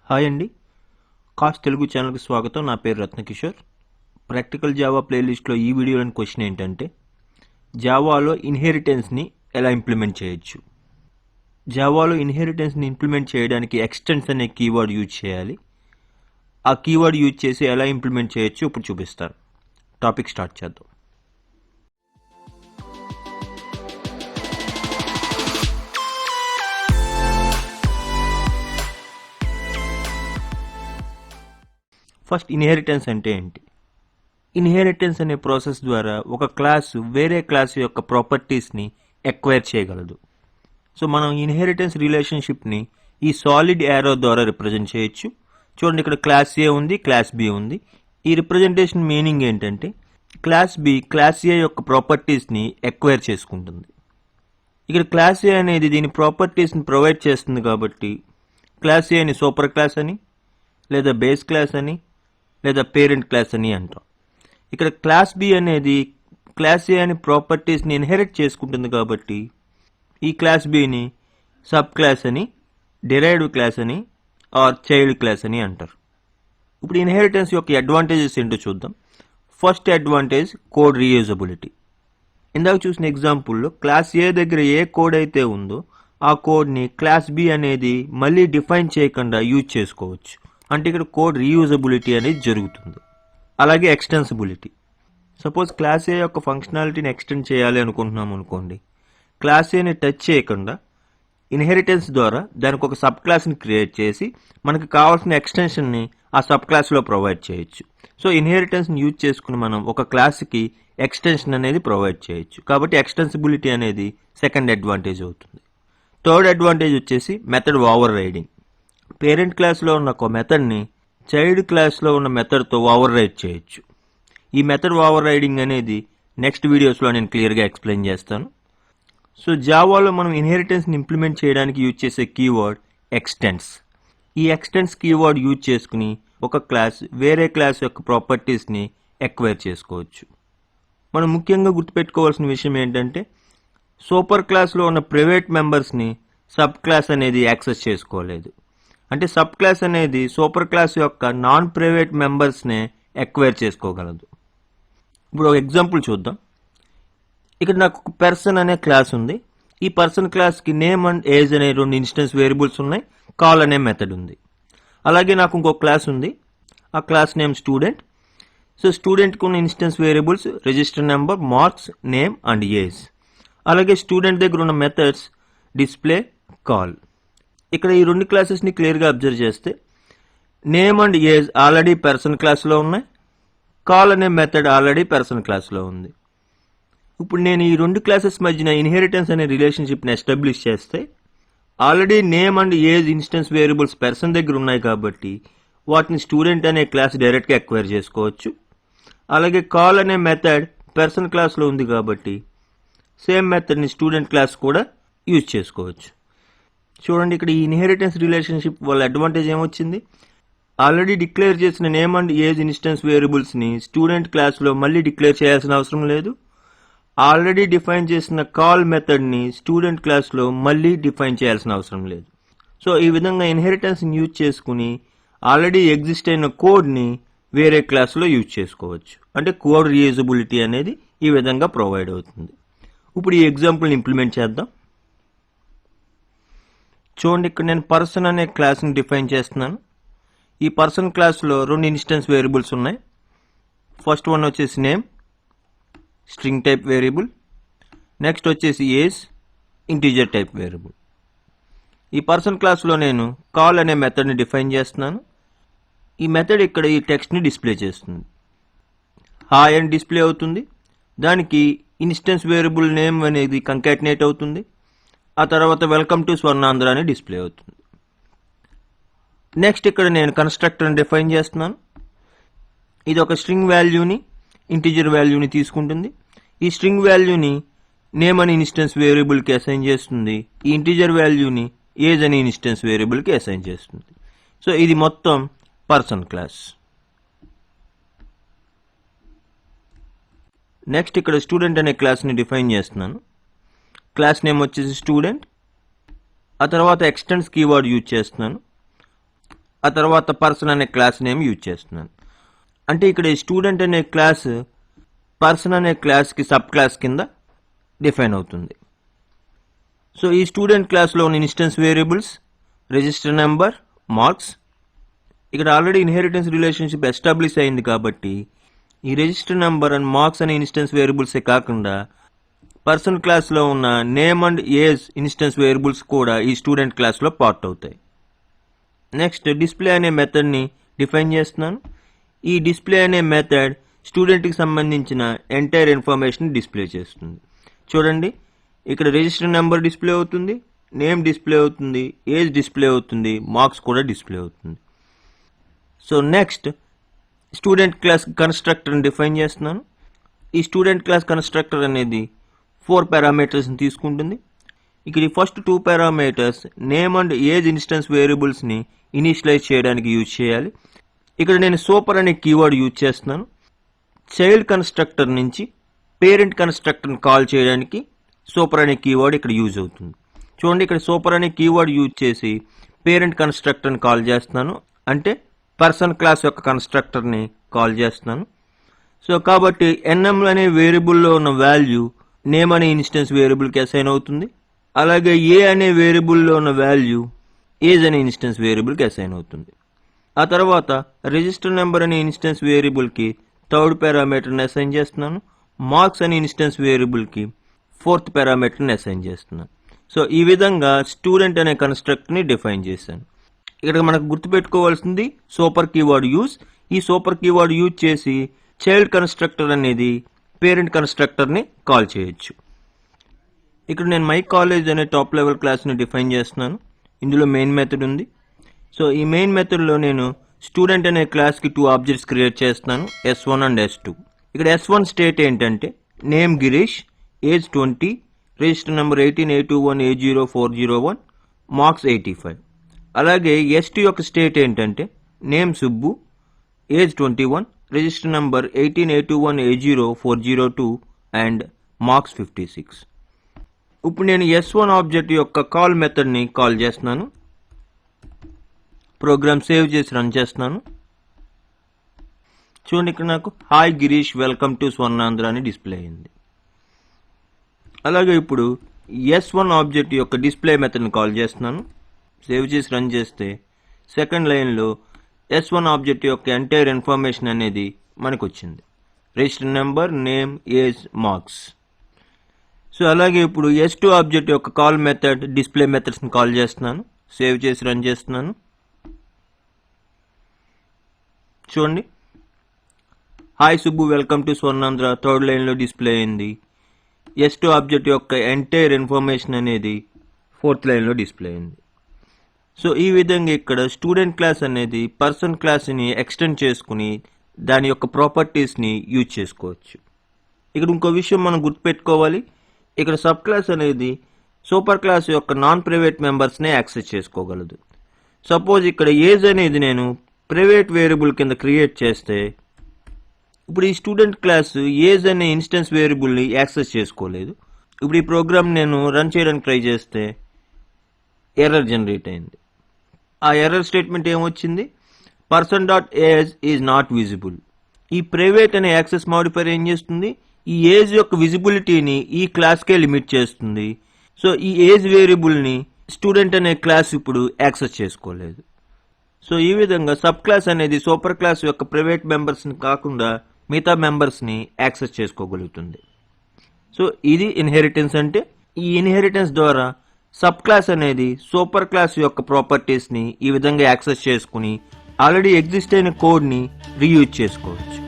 Hi అండి, cost Telugu ఛానల్కి స్వాగతం. నా పేరు రత్నకిషోర్. ప్రాక్టికల్ జావా ప్లేలిస్ట్లో ఈ వీడియోలోని క్వశ్చన్ ఏంటంటే, జావాలో ఇన్హెరిటెన్స్ని ఎలా ఇంప్లిమెంట్ చేయొచ్చు. జావాలో ఇన్హెరిటెన్స్ని ఇంప్లిమెంట్ చేయడానికి ఎక్స్టెన్స్ అనే కీవర్డ్ యూజ్ చేయాలి. ఆ కీవర్డ్ యూజ్ చేసి ఎలా ఇంప్లిమెంట్ చేయొచ్చు ఇప్పుడు చూపిస్తాను. టాపిక్ స్టార్ట్ చేద్దాం. ఫస్ట్ ఇన్హెరిటెన్స్ అంటే ఏంటి? ఇన్హెరిటెన్స్ అనే ప్రాసెస్ ద్వారా ఒక క్లాస్ వేరే క్లాస్ యొక్క ప్రాపర్టీస్ని ఎక్వైర్ చేయగలదు. సో మనం ఇన్హెరిటెన్స్ రిలేషన్షిప్ని ఈ సాలిడ్ యారో ద్వారా రిప్రజెంట్ చేయొచ్చు. చూడండి, ఇక్కడ క్లాస్ ఏ ఉంది, క్లాస్ బి ఉంది. ఈ రిప్రజెంటేషన్ మీనింగ్ ఏంటంటే, క్లాస్ బి క్లాస్ ఏ యొక్క ప్రాపర్టీస్ని ఎక్వైర్ చేసుకుంటుంది. ఇక్కడ క్లాస్ ఏ అనేది దీని ప్రాపర్టీస్ని ప్రొవైడ్ చేస్తుంది కాబట్టి క్లాస్ ఏని సూపర్ క్లాస్ అని, లేదా బేస్ క్లాస్ అని, లేదా పేరెంట్ క్లాస్ అని అంటాం. ఇక్కడ క్లాస్ బి అనేది క్లాస్ ఏ అని ప్రాపర్టీస్ని ఇన్హెరిట్ చేసుకుంటుంది కాబట్టి ఈ క్లాస్ బిని సబ్ క్లాస్ అని, డిరైవ్డ్ క్లాస్ అని ఆర్ చైల్డ్ క్లాస్ అని అంటారు. ఇప్పుడు ఇన్హెరిటెన్స్ యొక్క అడ్వాంటేజెస్ ఏంటో చూద్దాం. First advantage code reusability. ఇందాక చూసిన ఎగ్జాంపుల్లో క్లాస్ ఏ దగ్గర ఏ కోడ్ అయితే ఉందో ఆ కోడ్ని క్లాస్ బి అనేది మళ్ళీ డిఫైన్ చేయకుండా యూజ్ చేసుకోవచ్చు. అంటే ఇక్కడ కోడ్ రీయూజబిలిటీ అనేది జరుగుతుంది. అలాగే ఎక్స్టెన్సిబిలిటీ. సపోజ్ క్లాస్ ఏ యొక్క ఫంక్షనాలిటీని ఎక్స్టెండ్ చేయాలి అనుకుంటున్నాం అనుకోండి, క్లాస్ ఏని టచ్ చేయకుండా ఇన్హెరిటెన్స్ ద్వారా దానికి ఒక సబ్ క్లాస్ని క్రియేట్ చేసి మనకు కావాల్సిన ఎక్స్టెన్షన్ని ఆ సబ్ క్లాస్లో ప్రొవైడ్ చేయొచ్చు. సో ఇన్హెరిటెన్స్ని యూజ్ చేసుకుని మనం ఒక క్లాస్కి ఎక్స్టెన్షన్ అనేది ప్రొవైడ్ చేయొచ్చు. కాబట్టి ఎక్స్టెన్సిబిలిటీ అనేది సెకండ్ అడ్వాంటేజ్ అవుతుంది. థర్డ్ అడ్వాంటేజ్ వచ్చేసి మెథడ్ ఓవర్ రైడింగ్. పేరెంట్ క్లాస్లో ఉన్న ఒక మెథడ్ని చైల్డ్ క్లాస్లో ఉన్న మెథడ్తో ఓవర్ రైడ్ చేయొచ్చు. ఈ మెథడ్ ఓవర్ రైడింగ్ అనేది నెక్స్ట్ వీడియోస్లో నేను క్లియర్గా ఎక్స్ప్లెయిన్ చేస్తాను. సో జావాలో మనం ఇన్హెరిటెన్స్ని ఇంప్లిమెంట్ చేయడానికి యూజ్ చేసే కీవర్డ్ ఎక్స్టెన్స్. ఈ ఎక్స్టెన్స్ కీవర్డ్ యూజ్ చేసుకుని ఒక క్లాస్ వేరే క్లాస్ యొక్క ప్రాపర్టీస్ని ఎక్వైర్ చేసుకోవచ్చు. మనం ముఖ్యంగా గుర్తుపెట్టుకోవాల్సిన విషయం ఏంటంటే, సూపర్ క్లాస్లో ఉన్న ప్రైవేట్ మెంబర్స్ని సబ్ క్లాస్ అనేది యాక్సెస్ చేసుకోలేదు. అంటే సబ్ క్లాస్ అనేది సూపర్ క్లాస్ యొక్క నాన్ ప్రైవేట్ మెంబర్స్నే ఎక్వైర్ చేసుకోగలదు. ఇప్పుడు ఒక ఎగ్జాంపుల్ చూద్దాం. ఇక్కడ నాకు ఒక పర్సన్ అనే క్లాస్ ఉంది. ఈ పర్సన్ క్లాస్కి నేమ్ అండ్ ఏజ్ అనే రెండు ఇన్స్టెన్స్ వేరియబుల్స్ ఉన్నాయి. కాల్ అనే మెథడ్ ఉంది. అలాగే నాకు ఇంకొక క్లాస్ ఉంది. ఆ క్లాస్ నేమ్ స్టూడెంట్. సో స్టూడెంట్కి ఉన్న instance variables register number, marks, name and age. అలాగే స్టూడెంట్ దగ్గర ఉన్న మెథడ్స్ డిస్ప్లే, కాల్. ఇక్కడ ఈ రెండు క్లాసెస్ని క్లియర్గా అబ్జర్వ్ చేస్తే name and age already person క్లాస్లో ఉన్నాయి. కాల్ అనే మెథడ్ ఆల్రెడీ పర్సన్ క్లాస్లో ఉంది. ఇప్పుడు నేను ఈ రెండు క్లాసెస్ మధ్యన ఇన్హెరిటెన్స్ అనే రిలేషన్షిప్ని ఎస్టాబ్లిష్ చేస్తే already name and age instance variables person దగ్గర ఉన్నాయి కాబట్టి వాటిని స్టూడెంట్ అనే క్లాస్ డైరెక్ట్గా ఎక్వైర్ చేసుకోవచ్చు. అలాగే కాల్ అనే మెథడ్ పర్సన్ క్లాస్లో ఉంది కాబట్టి సేమ్ మెథడ్ని స్టూడెంట్ క్లాస్ కూడా యూజ్ చేసుకోవచ్చు. చూడండి, ఇక్కడ ఈ ఇన్హెరిటెన్స్ రిలేషన్షిప్ వల్ల అడ్వాంటేజ్ ఏమొచ్చింది? ఆల్రెడీ డిక్లేర్ చేసిన నేమ్ అండ్ ఏజ్ ఇన్స్టెన్స్ వేరియబుల్స్ని స్టూడెంట్ క్లాస్లో మళ్ళీ డిక్లేర్ చేయాల్సిన అవసరం లేదు. ఆల్రెడీ డిఫైన్ చేసిన కాల్ మెథడ్ని స్టూడెంట్ క్లాస్లో మళ్ళీ డిఫైన్ చేయాల్సిన అవసరం లేదు. సో ఈ విధంగా ఇన్హెరిటెన్స్ని యూజ్ చేసుకుని ఆల్రెడీ ఎగ్జిస్ట్ అయిన కోడ్ని వేరే క్లాస్లో యూజ్ చేసుకోవచ్చు. అంటే కోడ్ రీయూజబిలిటీ అనేది ఈ విధంగా ప్రొవైడ్ అవుతుంది. ఇప్పుడు ఈ ఎగ్జాంపుల్ని ఇంప్లిమెంట్ చేద్దాం. చూడండి, ఇక్కడ నేను పర్సన్ అనే క్లాస్ని డిఫైన్ చేస్తున్నాను. ఈ పర్సన్ క్లాస్లో రెండు ఇన్స్టెన్స్ వేరియబుల్స్ ఉన్నాయి. ఫస్ట్ వన్ వచ్చేసి name, string type variable. Next వచ్చేసి ఏజ్, ఇంటీజర్ టైప్ వేరియబుల్. ఈ పర్సన్ క్లాస్లో నేను కాల్ అనే మెథడ్ని డిఫైన్ చేస్తున్నాను. ఈ మెథడ్ ఇక్కడ ఈ టెక్స్ట్ని డిస్ప్లే చేస్తుంది. హాయ్ అని డిస్ప్లే అవుతుంది. దానికి ఇన్స్టెన్స్ వేరియబుల్ నేమ్ అనేది కంకాటినేట్ అవుతుంది. ఆ తర్వాత వెల్కమ్ టు స్వర్ణాంధ్ర అని డిస్ప్లే అవుతుంది. నెక్స్ట్ ఇక్కడ నేను కన్స్ట్రక్టర్ని డిఫైన్ చేస్తున్నాను. ఇది ఒక స్ట్రింగ్ వాల్యూని, ఇంటీజర్ వాల్యూని తీసుకుంటుంది. ఈ స్ట్రింగ్ వాల్యూని నేమ్ అని ఇన్స్టెన్స్ వేరియబుల్కి అసైన్ చేస్తుంది. ఈ ఇంటీజర్ వాల్యూని ఏజ్ అని ఇన్స్టెన్స్ వేరియబుల్కి అసైన్ చేస్తుంది. సో ఇది మొత్తం పర్సన్ క్లాస్. నెక్స్ట్ ఇక్కడ స్టూడెంట్ అనే క్లాస్ని డిఫైన్ చేస్తున్నాను. క్లాస్ నేమ్ వచ్చేసి స్టూడెంట్. ఆ తర్వాత ఎక్స్టెండ్స్ కీవర్డ్ యూజ్ చేస్తున్నాను. ఆ తర్వాత పర్సన్ అనే క్లాస్ నేమ్ యూజ్ చేస్తున్నాను. అంటే ఇక్కడ స్టూడెంట్ అనే క్లాస్ పర్సన్ అనే క్లాస్కి సబ్ క్లాస్ కింద డిఫైన్ అవుతుంది. సో ఈ స్టూడెంట్ క్లాస్లో ఉన్న instance variables register number, marks. ఇక్కడ ఆల్రెడీ ఇన్హెరిటెన్స్ రిలేషన్షిప్ ఎస్టాబ్లిష్ అయింది కాబట్టి ఈ రిజిస్టర్ నెంబర్ అండ్ మార్క్స్ అనే ఇన్స్టెన్స్ వేరియబుల్సే కాకుండా పర్సన్ క్లాస్లో ఉన్న name and age instance variables కూడా ఈ స్టూడెంట్ క్లాస్లో పార్ట్ అవుతాయి. నెక్స్ట్ డిస్ప్లే అనే మెథడ్ని డిఫైన్ చేస్తున్నాను. ఈ డిస్ప్లే అనే మెథడ్ స్టూడెంట్కి సంబంధించిన ఎంటైర్ ఇన్ఫర్మేషన్ డిస్ప్లే చేస్తుంది. చూడండి, ఇక్కడ రిజిస్టర్ నెంబర్ డిస్ప్లే అవుతుంది, నేమ్ డిస్ప్లే అవుతుంది, ఏజ్ డిస్ప్లే అవుతుంది, మార్క్స్ కూడా డిస్ప్లే అవుతుంది. సో నెక్స్ట్ స్టూడెంట్ క్లాస్ కన్స్ట్రక్టర్ని డిఫైన్ చేస్తున్నాను. ఈ స్టూడెంట్ క్లాస్ కన్స్ట్రక్టర్ అనేది 4 పారామీటర్స్ని తీసుకుంటుంది. ఇక్కడ ఈ first 2 parameters name and age instance వేరియబుల్స్ని ఇనిషియలైజ్ చేయడానికి యూజ్ చేయాలి. ఇక్కడ నేను సూపర్ అనే కీవర్డ్ యూజ్ చేస్తున్నాను. చైల్డ్ కన్స్ట్రక్టర్ నుంచి పేరెంట్ కన్స్ట్రక్టర్ని కాల్ చేయడానికి సూపర్ అనే కీవర్డ్ ఇక్కడ యూజ్ అవుతుంది. చూడండి, ఇక్కడ సూపర్ అనే కీవర్డ్ యూజ్ చేసి పేరెంట్ కన్స్ట్రక్టర్ని కాల్ చేస్తున్నాను, అంటే పర్సన్ క్లాస్ యొక్క కన్స్ట్రక్టర్ని కాల్ చేస్తున్నాను. సో కాబట్టి ఎన్ఎం అనే వేరియబుల్లో ఉన్న వాల్యూ నేమ్ అనే ఇన్స్టెన్స్ వేరియబుల్కి అసైన్ అవుతుంది. అలాగే ఏ అనే వేరియబుల్లో ఉన్న వాల్యూ ఏజ్ అనే ఇన్స్టెన్స్ వేరియబుల్కి అసైన్ అవుతుంది. ఆ తర్వాత రిజిస్టర్ నెంబర్ అనే ఇన్స్టెన్స్ వేరియబుల్కి 3rd పారామీటర్ని అసైన్ చేస్తున్నాను. మార్క్స్ అనే ఇన్స్టెన్స్ వేరియబుల్కి 4th పారామీటర్ని అసైన్ చేస్తున్నాను. సో ఈ విధంగా స్టూడెంట్ అనే కన్స్ట్రక్ట్ని డిఫైన్ చేశాను. ఇక్కడ మనకు గుర్తుపెట్టుకోవాల్సింది సూపర్ కీవర్డ్ యూజ్. ఈ సూపర్ కీవర్డ్ యూజ్ చేసి చైల్డ్ కన్స్ట్రక్టర్ అనేది పేరెంట్ కన్స్ట్రక్టర్ని కాల్ చేయొచ్చు. ఇక్కడ నేను మై కాలేజ్ అనే టాప్ లెవెల్ క్లాస్ని డిఫైన్ చేస్తున్నాను. ఇందులో మెయిన్ మెథడ్ ఉంది. సో ఈ మెయిన్ మెథడ్లో నేను స్టూడెంట్ అనే క్లాస్కి 2 ఆబ్జెక్ట్స్ క్రియేట్ చేస్తున్నాను, S1 అండ్ S2. ఇక్కడ S1 స్టేట్ ఏంటంటే name Girish, age 20, register number 18821A0401, marks 85. అలాగే S2 యొక్క స్టేట్ ఏంటంటే name Subbu, age 21, register number 18821A0402 and marks 56. ఇప్పుడు నేను S1 ఆబ్జెక్ట్ యొక్క కాల్ మెథడ్ని కాల్ చేస్తున్నాను. ప్రోగ్రామ్ సేవ్ చేసి రన్ చేస్తున్నాను. చూడండి, ఇక్కడ నాకు hi Girish welcome to Swarnandhra అని డిస్ప్లే అయింది. అలాగే ఇప్పుడు S1 ఆబ్జెక్ట్ యొక్క డిస్ప్లే మెథడ్ని కాల్ చేస్తున్నాను. సేవ్ చేసి రన్ చేస్తే సెకండ్ లైన్లో S1 ఆబ్జెక్ట్ యొక్క ఎంటైర్ ఇన్ఫర్మేషన్ అనేది మనకు వచ్చింది, register number, name, age, marks. So అలాగే ఇప్పుడు S2 ఆబ్జెక్ట్ యొక్క కాల్ మెథడ్ డిస్ప్లే మెథడ్స్ని కాల్ చేస్తున్నాను. సేవ్ చేసి రన్ చేస్తున్నాను. చూడండి, hi Subbu welcome to Swarnandhra 3rd లైన్లో డిస్ప్లే అయింది. S2 ఆబ్జెక్ట్ యొక్క ఎంటైర్ ఇన్ఫర్మేషన్ అనేది 4th లైన్లో డిస్ప్లే అయింది. సో ఈ విధంగా ఇక్కడ స్టూడెంట్ క్లాస్ అనేది పర్సన్ క్లాస్ని ఎక్స్టెండ్ చేసుకుని దాని యొక్క ప్రాపర్టీస్ని యూజ్ చేసుకోవచ్చు. ఇక్కడ ఇంకో విషయం మనం గుర్తుపెట్టుకోవాలి. ఇక్కడ సబ్ క్లాస్ అనేది సూపర్ క్లాస్ యొక్క నాన్ ప్రైవేట్ మెంబర్స్నే యాక్సెస్ చేసుకోగలదు. సపోజ్ ఇక్కడ ఏజ్ అనేది నేను ప్రైవేట్ వేరియబుల్ కింద క్రియేట్ చేస్తే ఇప్పుడు ఈ స్టూడెంట్ క్లాస్ ఏజ్ అనే ఇన్స్టెన్స్ వేరియబుల్ని యాక్సెస్ చేసుకోలేదు. ఇప్పుడు ఈ ప్రోగ్రామ్ నేను రన్ చేయడానికి ట్రై చేస్తే ఎర్రర్ జనరేట్ అయింది. ఆ ఎర్రర్ స్టేట్మెంట్ ఏమొచ్చింది, person dot age is not visible. ఈ ప్రైవేట్ అనే యాక్సెస్ మాడిఫైర్ ఏం చేస్తుంది, ఈ ఏజ్ యొక్క విజిబిలిటీని ఈ క్లాస్కే లిమిట్ చేస్తుంది. సో ఈ ఏజ్ వేరియబుల్ని స్టూడెంట్ అనే క్లాస్ ఇప్పుడు యాక్సెస్ చేసుకోలేదు. సో ఈ విధంగా సబ్ క్లాస్ అనేది సూపర్ క్లాస్ యొక్క ప్రైవేట్ మెంబర్స్ని కాకుండా మిగతా మెంబర్స్ని యాక్సెస్ చేసుకోగలుగుతుంది. సో ఇది ఇన్హెరిటెన్స్ అంటే. ఈ ఇన్హెరిటెన్స్ ద్వారా సబ్ క్లాస్ అనేది సూపర్ క్లాస్ యొక్క ప్రాపర్టీస్ని ఈ విధంగా యాక్సెస్ చేసుకుని ఆల్రెడీ ఎగ్జిస్ట్ అయిన కోడ్ని రీయూజ్ చేసుకోవచ్చు.